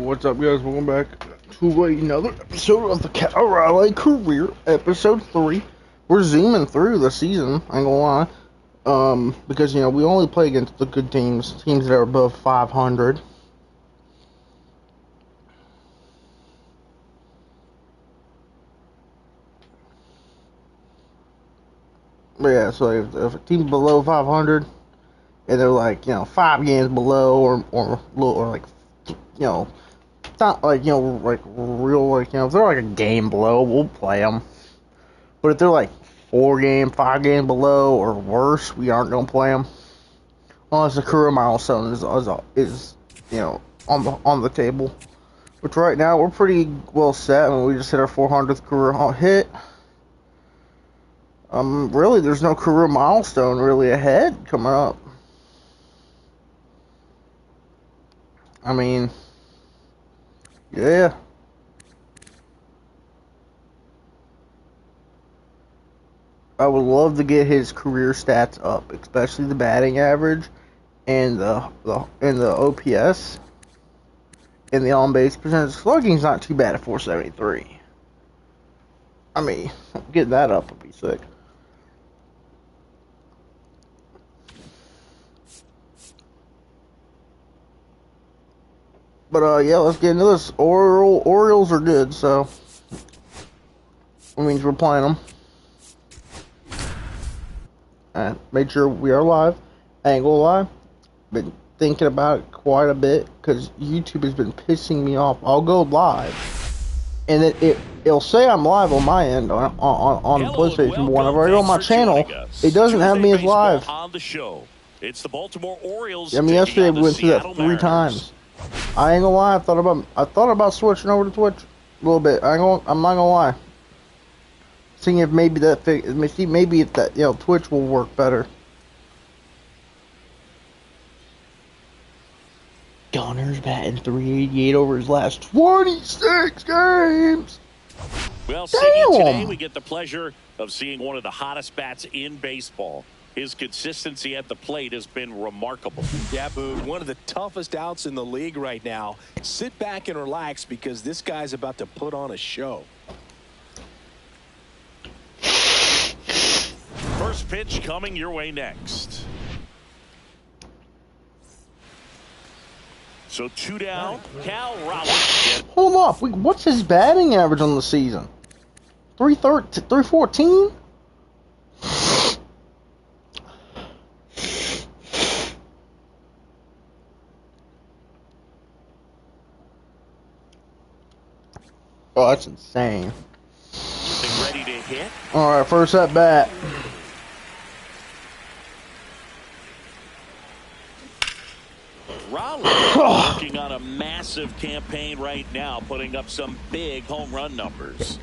What's up, guys? Welcome back to another episode of the Raleigh Career, episode 3. We're zooming through the season, I ain't gonna lie. Because, we only play against the good teams that are above 500. But yeah, so if a team's below 500, and they're like, 5 games below, or like, not like, like real, like, if they're like a game below, we'll play them. But if they're like 5 games below or worse, we aren't gonna play them unless the career milestone is on the table. Which right now we're pretty well set. I mean, we just hit our 400th career hit. Really, there's no career milestone really ahead coming up. I mean, yeah. I would love to get his career stats up, especially the batting average and the OPS and the on base percentage. Slugging's not too bad at 473. I mean, getting that up would be sick. But yeah, let's get into this. Orioles are good, so that means we're playing them. And made sure we are live. I ain't gonna lie, been thinking about it quite a bit because YouTube has been pissing me off. I'll go live, and then it'll say I'm live on my end on the PlayStation. But whenever I go on my channel, it doesn't have me as live. On the show, it's the Baltimore Orioles. I mean, yesterday we went through that 3 times. I ain't gonna lie. I thought about switching over to Twitch a little bit. I'm not gonna lie. Seeing if maybe Twitch will work better. Gunner's batting .388 over his last 26 games. Well, today we get the pleasure of seeing one of the hottest bats in baseball. His consistency at the plate has been remarkable. Yeah, Boog, one of the toughest outs in the league right now. Sit back and relax because this guy's about to put on a show. First pitch coming your way next. So 2 down, Cal Raleigh. Hold up, what's his batting average on the season? 314? Oh, that's insane. Ready to hit. All right, first at bat. Raleigh working on a massive campaign right now, putting up some big home run numbers.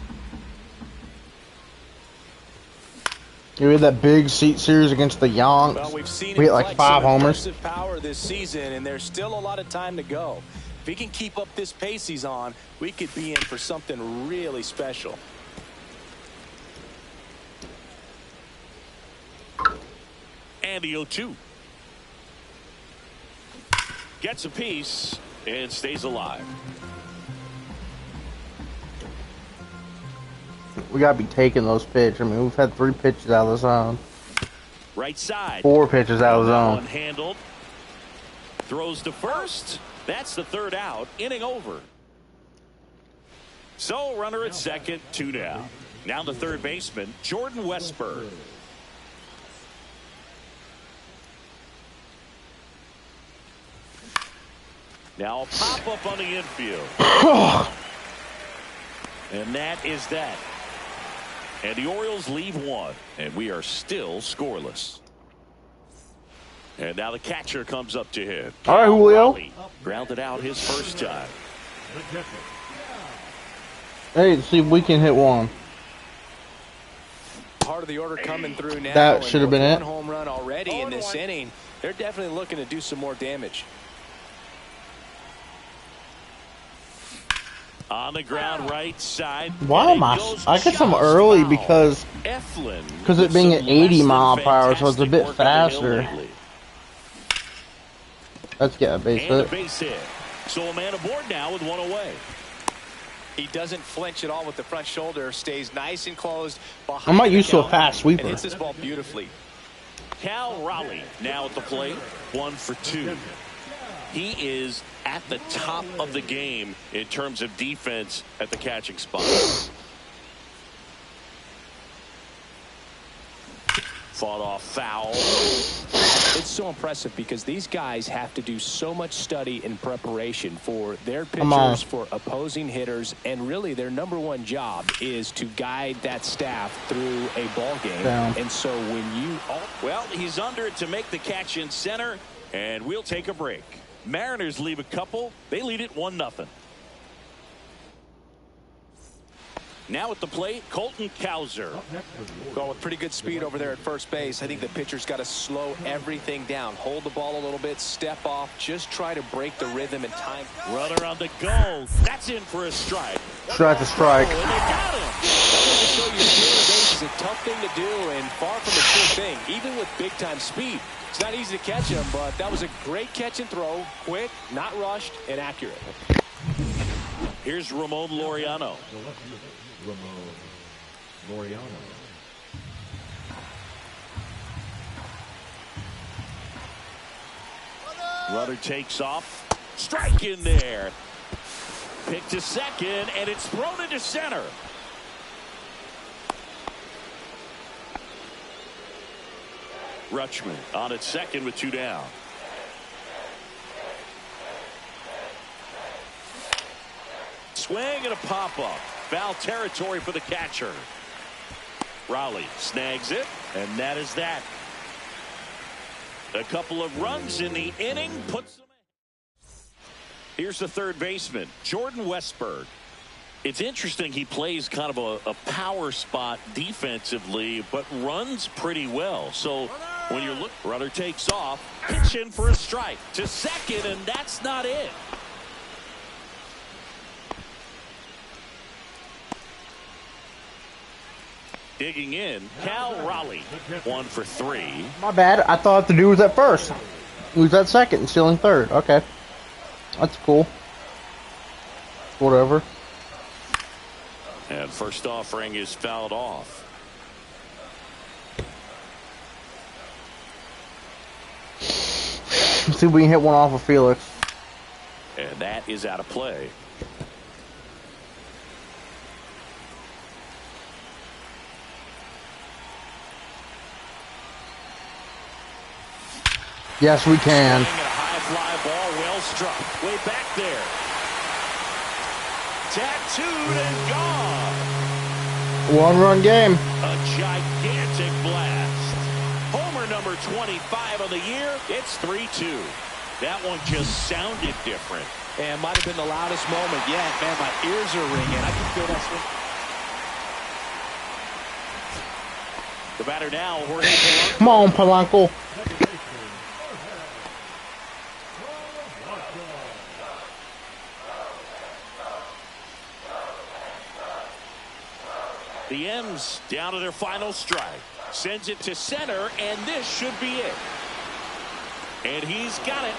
We had that big series against the Yanks. Well, we've seen we hit like 5 homers. Power this season, and there's still a lot of time to go. If he can keep up this pace he's on, we could be in for something really special. And the 0-2. Gets a piece and stays alive. We gotta be taking those pitches. I mean, we've had 3 pitches out of the zone. Right side. 4 pitches out of the zone. One handled. Throws to first. That's the 3rd out. Inning over. So runner at second, 2 down. Now the third baseman, Jordan Westberg. Now a pop up on the infield. And that is that. And the Orioles leave 1. And we are still scoreless. And now the catcher comes up to hit. All right, Julio. Raleigh grounded out his first time. Hey, see if we can hit 1. Part of the order coming through now. That should have been it. 1 home run already in this inning. They're definitely looking to do some more damage. On the ground right side. Why am I guess I'm early because it being at 80 mile per hour, so it's a bit faster. Let's get a base hit. So a man aboard now with one away. He doesn't flinch at all with the front shoulder. Stays nice and closed. I might use to a fast sweeper. And hits this ball beautifully. Cal Raleigh now at the plate. 1 for 2. He is at the top of the game in terms of defense at the catching spot. Fought off foul. It's so impressive because these guys have to do so much study and preparation for their pitchers, for opposing hitters, and really their #1 job is to guide that staff through a ball game. Down. And so when you... Well, he's under it to make the catch in center, and we'll take a break. Mariners leave a couple. They lead it 1-0. Now at the plate, Colton Cowser. Going with pretty good speed over there at first base. I think the pitcher's got to slow everything down. Hold the ball a little bit, step off, just try to break the rhythm and time. Runner on the go. That's in for a strike. Strike to strike. Oh, and they got him. That to show you stealing a base is a tough thing to do and far from a sure thing, even with big-time speed. It's not easy to catch him, but that was a great catch and throw. Quick, not rushed, and accurate. Here's Ramon Laureano. Runner takes off. Strike in there. Pick to second, and it's thrown into center. Rutschman on at second with 2 down. Swing and a pop-up. Foul territory for the catcher. Raleigh snags it, and that is that. A couple of runs in the inning puts them in. Here's the third baseman, Jordan Westberg. It's interesting he plays kind of a power spot defensively, but runs pretty well. So when you're looking, runner takes off, pitch in for a strike to second, and that's not it. Digging in, Cal Raleigh, 1 for 3. My bad. I thought the dude was at first. He was at second and stealing third. Okay. That's cool. Whatever. And first offering is fouled off. Let's see if we can hit one off of Felix. And that is out of play. Yes, we can. A high fly ball, well struck. Way back there. Tattooed and gone. One-run game. A gigantic blast. Homer number 25 of the year. It's 3-2. That one just sounded different. And might have been the loudest moment yet. Man, my ears are ringing. I can feel that swing. The batter now, Jorge Polanco. Come on, Polanco. The M's down to their final strike. Sends it to center, and this should be it. And he's got it.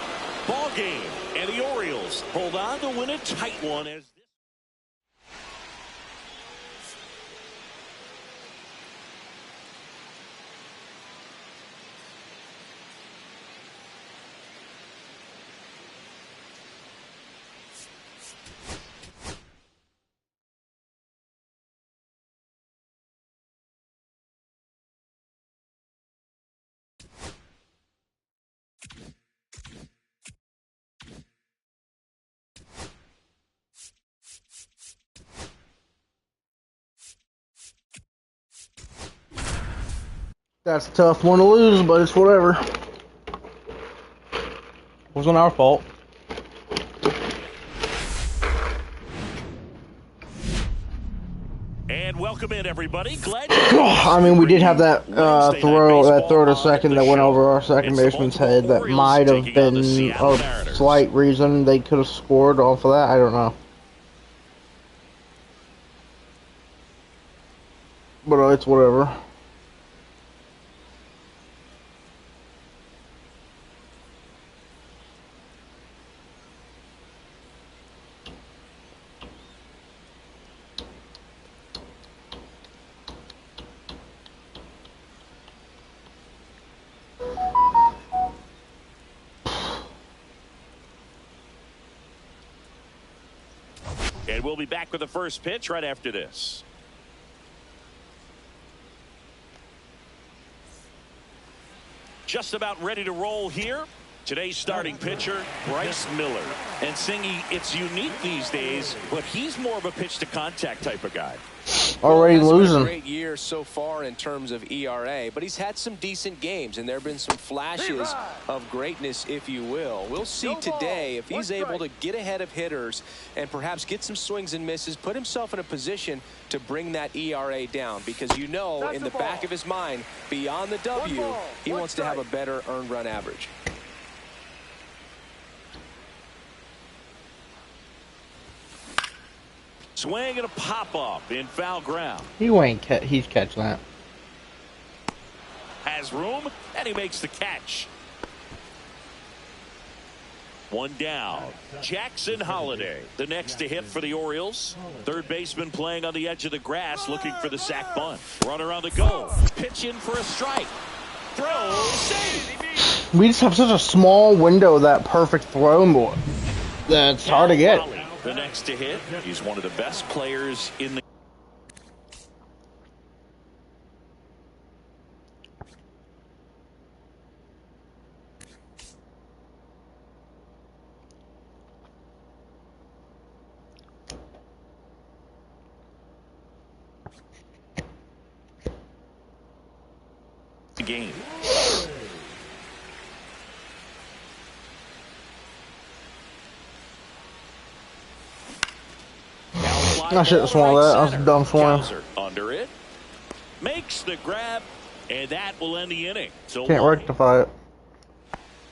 Ball game. And the Orioles hold on to win a tight one as That's a tough one to lose, but it's whatever. Wasn't our fault. And welcome in, everybody. Glad I mean, we did have that throw to second that went over our second baseman's head. That might have been a slight reason they could have scored off of that. I don't know. But it's whatever. And we'll be back with the first pitch right after this. Just about ready to roll here. Today's starting pitcher, Bryce Miller. And Singy, it's unique these days, but he's more of a pitch-to-contact type of guy. Already losing. A great year so far in terms of ERA, but he's had some decent games, and there have been some flashes of greatness, if you will. We'll see today if he's able to get ahead of hitters and perhaps get some swings and misses, put himself in a position to bring that ERA down, because you know in the back of his mind, beyond the W, he wants to have a better earned run average. Swing and a pop-up in foul ground. He's catching that. Has room, and he makes the catch. One down. Jackson Holliday, the next to hit for the Orioles. Third baseman playing on the edge of the grass, looking for the sac bunt. Runner on the go. Pitch in for a strike. Throw, save. We just have such a small window of that perfect throw, boy. That's hard to get. The next to hit. He's one of the best players in the game. I should have swung that. I was a dumb swing. Under it. Makes the grab, and that will end the inning. So can't rectify it.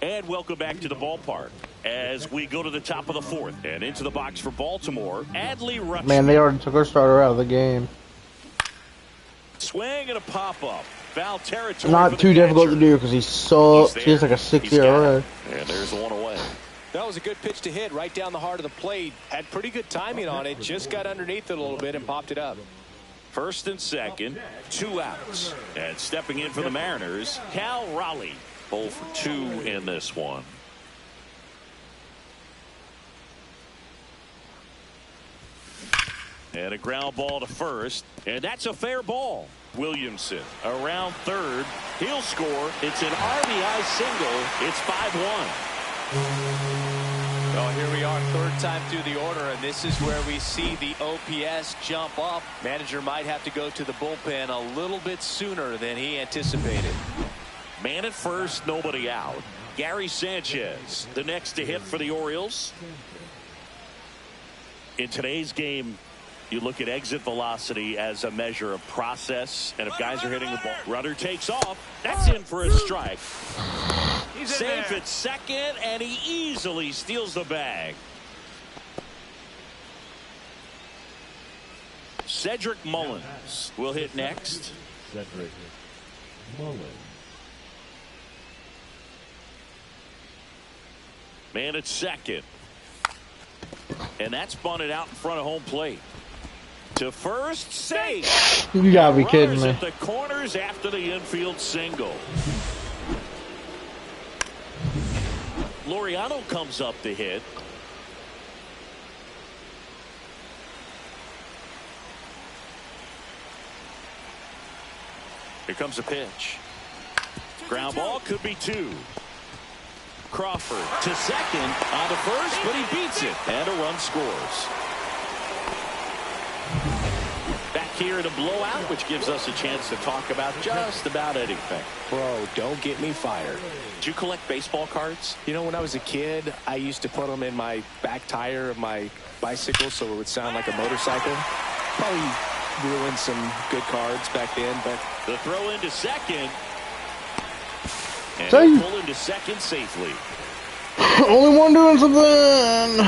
And welcome back to the ballpark as we go to the top of the fourth and into the box for Baltimore. Adley Rutschman. Man, they already took our starter out of the game. Swing and a pop-up. Foul territory. Not too difficult to do because he sucks. He has like a 6 ERA. And there's one away. That was a good pitch to hit right down the heart of the plate. Had pretty good timing on it. Just got underneath it a little bit and popped it up. First and second, 2 outs. And stepping in for the Mariners, Cal Raleigh. 0 for 2 in this one. And a ground ball to first. And that's a fair ball. Williamson around third. He'll score. It's an RBI single. It's 5-1. Well, here we are, third time through the order, and this is where we see the OPS jump up. Manager might have to go to the bullpen a little bit sooner than he anticipated. Man at first, nobody out. Gary Sanchez, the next to hit for the Orioles. In today's game, you look at exit velocity as a measure of process, and if guys are hitting the ball, runner takes off. That's in for a strike. Safe at second, and he easily steals the bag. Cedric Mullins will hit next. Cedric Mullins. Man at second. And that's bunted out in front of home plate. To first, safe. You gotta be kidding me. At the corners after the infield single. Laureano comes up to hit. Here comes a pitch. Ground ball, could be 2. Crawford to second on the first, but he beats it, and a run scores. Back here in a blowout, which gives us a chance to talk about just about anything. Bro, don't get me fired. Did you collect baseball cards? You know, when I was a kid, I used to put them in my back tire of my bicycle so it would sound like a motorcycle. Probably ruined some good cards back then, but the throw into second. And pull into second safely. Only one doing something.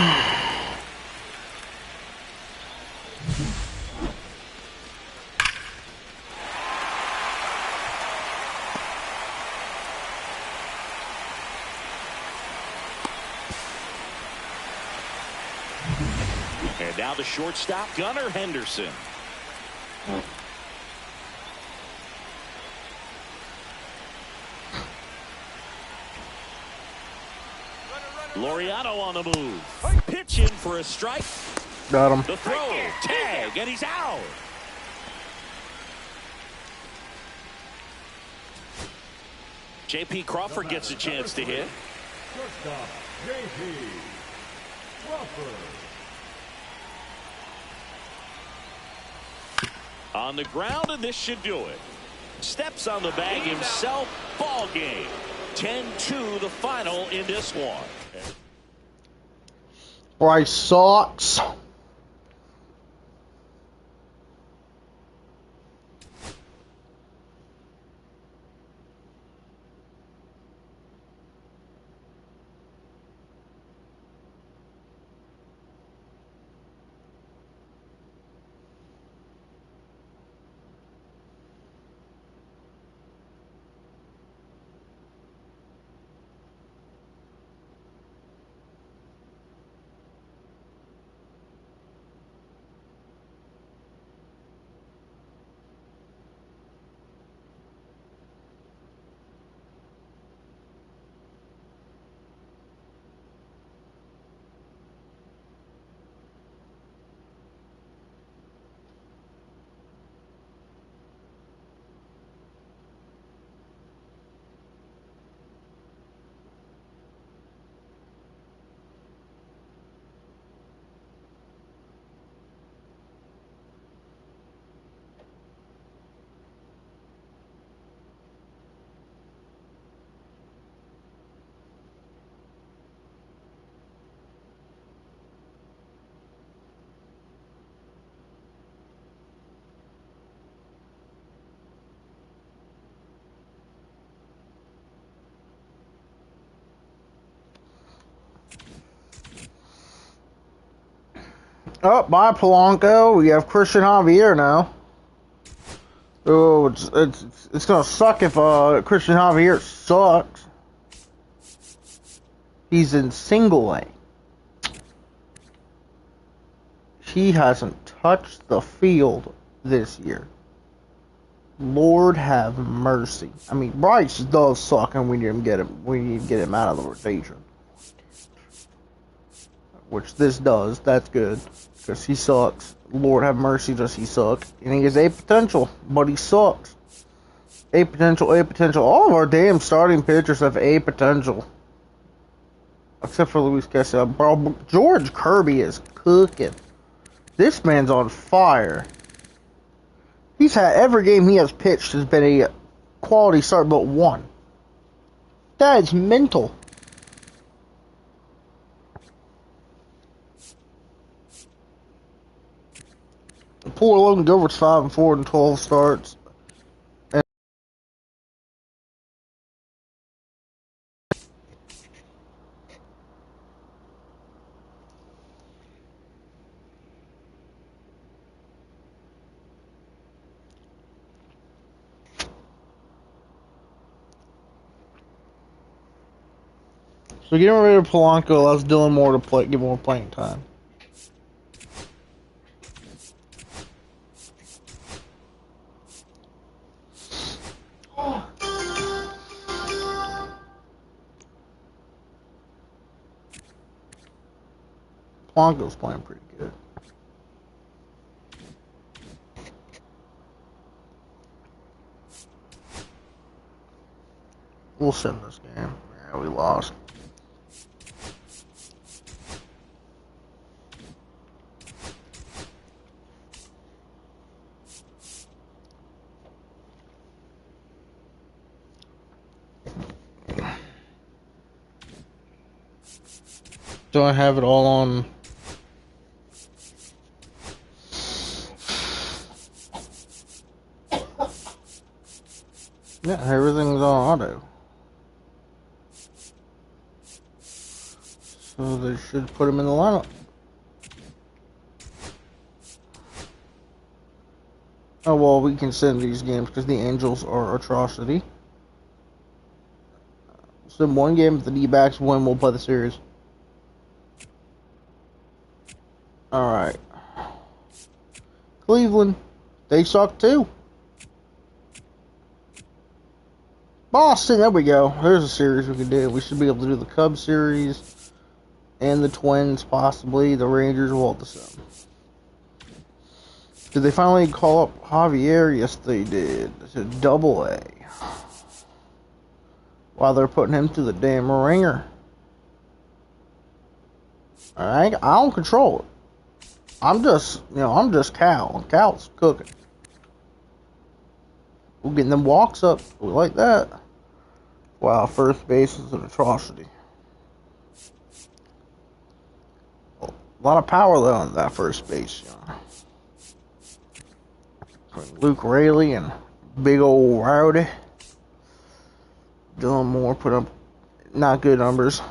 And now the shortstop, Gunnar Henderson. Laureano on the move. Pitch in for a strike. Got him. The throw, tag, and he's out. J.P. Crawford gets a chance to hit. Shortstop, J.P. Crawford. On the ground, and this should do it. Steps on the bag himself. Ball game. 10-2 the final in this one. Bryce sucks. Oh, bye Polanco. We have Christian Javier now. Oh, it's gonna suck if Christian Javier sucks. He's in single A. He hasn't touched the field this year. Lord have mercy. I mean, Bryce does suck, and we need to get him. We need to get him out of the rotation. Which this does. That's good. Because he sucks. Lord have mercy, does he suck. And he has A potential, but he sucks. A potential, A potential. All of our damn starting pitchers have A potential. Except for Luis Castillo. Bro, George Kirby is cooking. This man's on fire. He's had every game he has pitched has been a quality start but one. That is mental. Poor Logan Gilbert's 5-4 and 12 starts. And so getting rid of Polanco allows Dylan Moore to get more playing time. Polanco's playing pretty good. We'll send this game. Yeah, we lost. Do I have it all on? Yeah, everything's on auto. So they should put him in the lineup. Oh, well, we can send these games because the Angels are atrocity. Send one game if the D-backs win, we'll play the series. Alright. Cleveland, they suck too. Boston, there we go. There's a series we can do. We should be able to do the Cubs series. and the Twins, possibly. The Rangers will hold the 7. Did they finally call up Javier? Yes, they did. It's a Double-A. While they're putting him through the damn ringer. Alright, I don't control it. I'm just Cal. Cal's cooking. We're getting them walks up. We like that. Wow, first base is an atrocity. A lot of power though on that first base, Luke Raleigh and big old Rowdy. Dylan Moore put up not good numbers.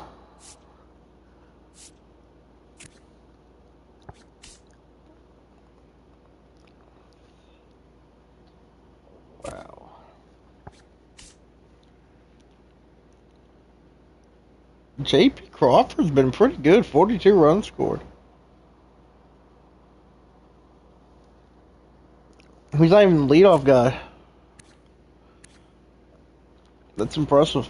Wow. J.P. Crawford's been pretty good. 42 runs scored. He's not even the leadoff guy. That's impressive.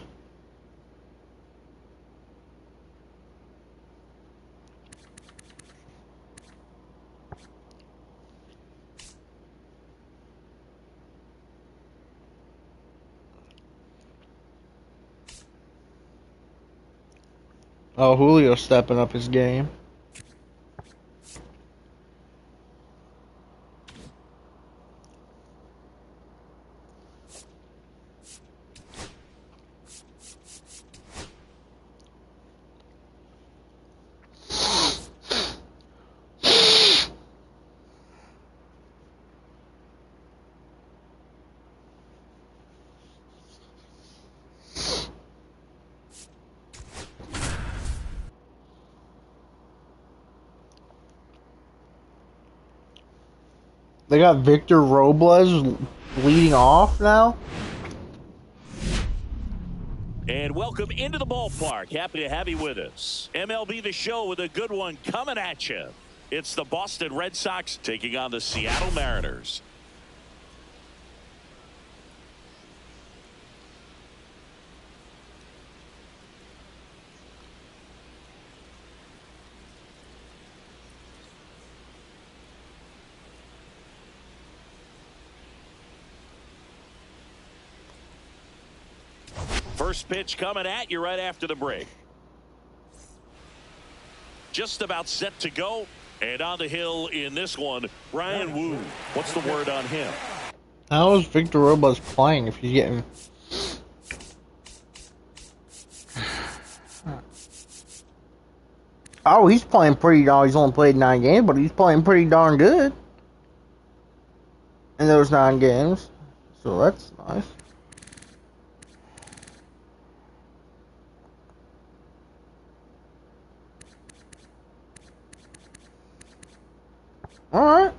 Oh, Julio's stepping up his game. They got Victor Robles leading off now. And welcome into the ballpark. Happy to have you with us. MLB The Show with a good one coming at you. It's the Boston Red Sox taking on the Seattle Mariners. First pitch coming at you right after the break. Just about set to go. And on the hill in this one, Ryan Wu. What's the word on him? How is Victor Robles playing if he's getting... Oh, he's playing pretty darn... He's only played 9 games, but he's playing pretty darn good in those 9 games. So that's nice. Alright.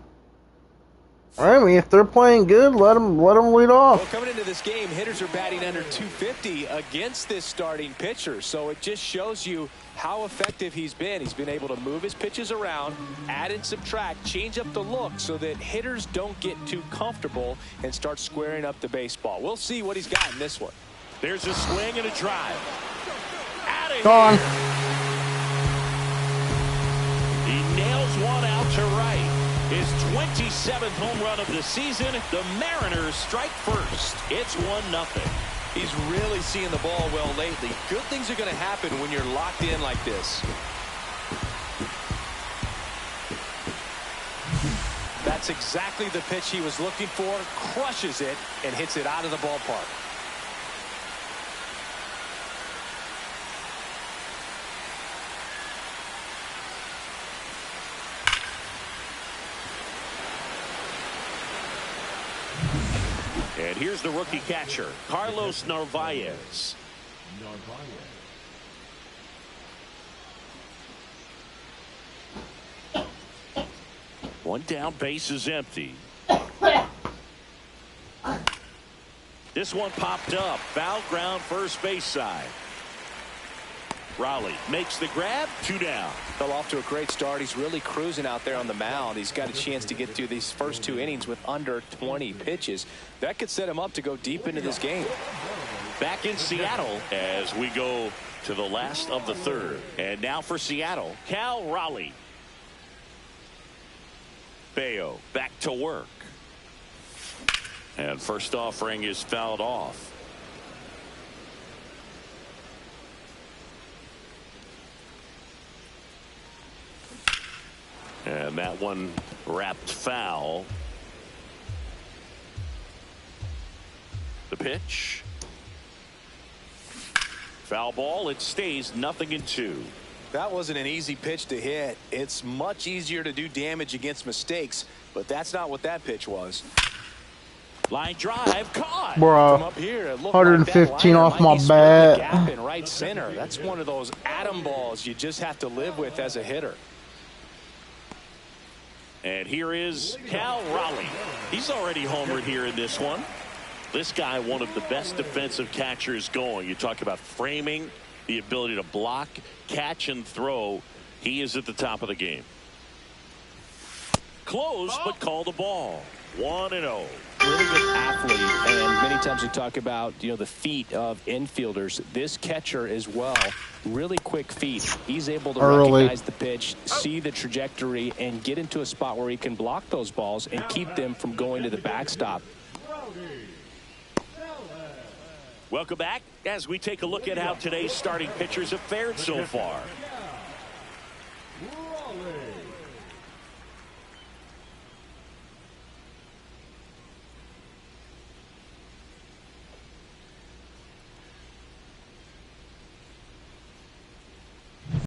I mean, if they're playing good, let them lead off. Well, coming into this game, hitters are batting under 250 against this starting pitcher. So it just shows you how effective he's been. He's been able to move his pitches around, add and subtract, change up the look so that hitters don't get too comfortable and start squaring up the baseball. We'll see what he's got in this one. There's a swing and a drive. Out of Gone. He nails one out to right. His 27th home run of the season. The Mariners strike first. It's 1-0. He's really seeing the ball well lately. Good things are going to happen when you're locked in like this. That's exactly the pitch he was looking for. Crushes it and hits it out of the ballpark. And here's the rookie catcher, Carlos Narvaez. One down, base is empty. This one popped up. Foul ground, first base side. Raleigh makes the grab, 2 down. Fell off to a great start. He's really cruising out there on the mound. He's got a chance to get through these first 2 innings with under 20 pitches. That could set him up to go deep into this game. Back in Seattle as we go to the last of the third. And now for Seattle, Cal Raleigh. Bayo back to work. And first offering is fouled off. And that one wrapped foul. The pitch. Foul ball. It stays 0-2. That wasn't an easy pitch to hit. It's much easier to do damage against mistakes, but that's not what that pitch was. Line drive caught. Bro, From up here, it looked 115 like off my bat. gap in right center. That's one of those atom balls you just have to live with as a hitter. And here is Cal Raleigh. He's already homered here in this one. This guy, one of the best defensive catchers going. You talk about framing, the ability to block, catch, and throw. He is at the top of the game. Close, but call the ball. 1-0. Really good athlete, and many times we talk about, you know, the feet of infielders. This catcher as well, really quick feet. He's able to recognize the pitch, see the trajectory, and get into a spot where he can block those balls and keep them from going to the backstop. Welcome back as we take a look at how today's starting pitchers have fared so far. Raleigh.